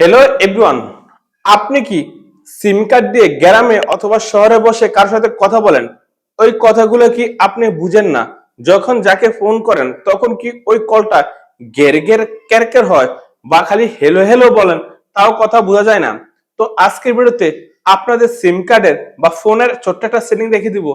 Hello everyone, আপনি কি সিম card দিয়ে গ্রামে অথবা শহরে বসে কার সাথে কথা বলেন? ওই কথাগুলো কি আপনি বুঝেন না? যখন যাকে ফোন করেন তখন কি ওই কলটা গের গের ক্যারক্যার হয় বা খালি হেলো হেলো বলেন, তাও কথা বোঝা যায় না? তো আজকের ভিডিওতে আপনাদের সিম কার্ডের বা ফোনের ছোট্ট একটা সেটিং রেখে দিব।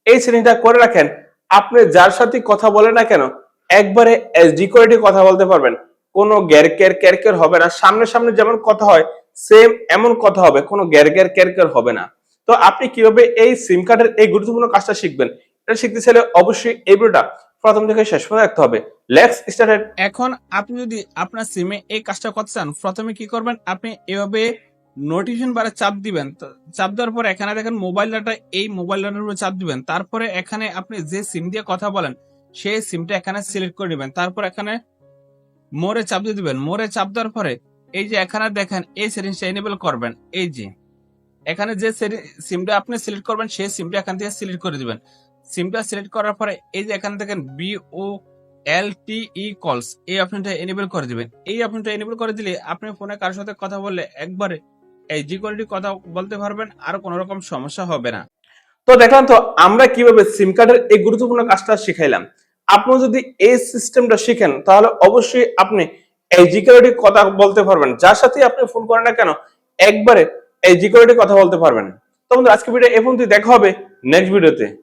এই সেটিংটা করে রাখেন, আপনি যার সাথে কথা বলেন না কেন একবারে এইচডি কোয়ালিটি কথা বলতে পারবেন। কোনো গ্যারকের ক্যারকের হবে না, সামনে সামনে যেমন কথা হয় সেম এমন কথা হবে, কোনো গ্যারকের ক্যারকের হবে না। তো আপনি কিভাবে এই সিম কার্ডের এই গুরুত্বপূর্ণ কাজটা শিখবেন, এটা শিখতে চাইলে অবশ্যই এই ভিডিওটা প্রথম থেকে শেষ পর্যন্ত দেখতে হবে। Let's start. এখন আপনি যদি আপনার সিমে এই কাজটা করতে চান, প্রথমে কি করবেন, আপনি এভাবে নোটিফিকেশন বারে চাপ দিবেন। চাপ দেওয়ার পর এখানে দেখেন মোবাইল ডাটা, এই মোবাইল ডাটার উপরে চাপ দিবেন। তারপরে এখানে আপনি যে সিম দিয়ে কথা বলেন সেই সিমটা এখানে সিলেক্ট করে নেবেন। তারপর এখানে মোরে চাপ দিয়ে দিবেন। মোরে চাপ দেওয়ার পরে এই যে এখানে দেখেন এই সেটিংসটা এনেবল করবেন। এই যে এখানে যে সিমটা আপনি সিলেক্ট করবেন সেই সিমটা এখান থেকে সিলেক্ট করে দিবেন। সিমটা সিলেক্ট করার পরে এই যে এখানে দেখেন বিও এলটিই কলস, এই অপশনটা এনেবল করে দিবেন। এই অপশনটা এনেবল করে দিলে আপনি ফোনে কারোর সাথে কথা বললে একবারে এইচডি কোয়ালিটি কথা বলতে পারবেন, আর কোনো রকম সমস্যা হবে না। তো দেখলাম তো আমরা কিভাবে সিম কার্ডের এই গুরুত্বপূর্ণ কাজটা শিখাইলাম। আপনি যদি এই সিস্টেমটা শিখেন তাহলে অবশ্যই আপনি এইচডি কোয়ালিটি কথা বলতে পারবেন, যার সাথে আপনি ফোন করেন না কেন একবারে এইচডি কোয়ালিটি কথা বলতে পারবেন। তো বন্ধু, আজকে ভিডিও এই পর্যন্ত, দেখা হবে নেক্সট ভিডিওতে।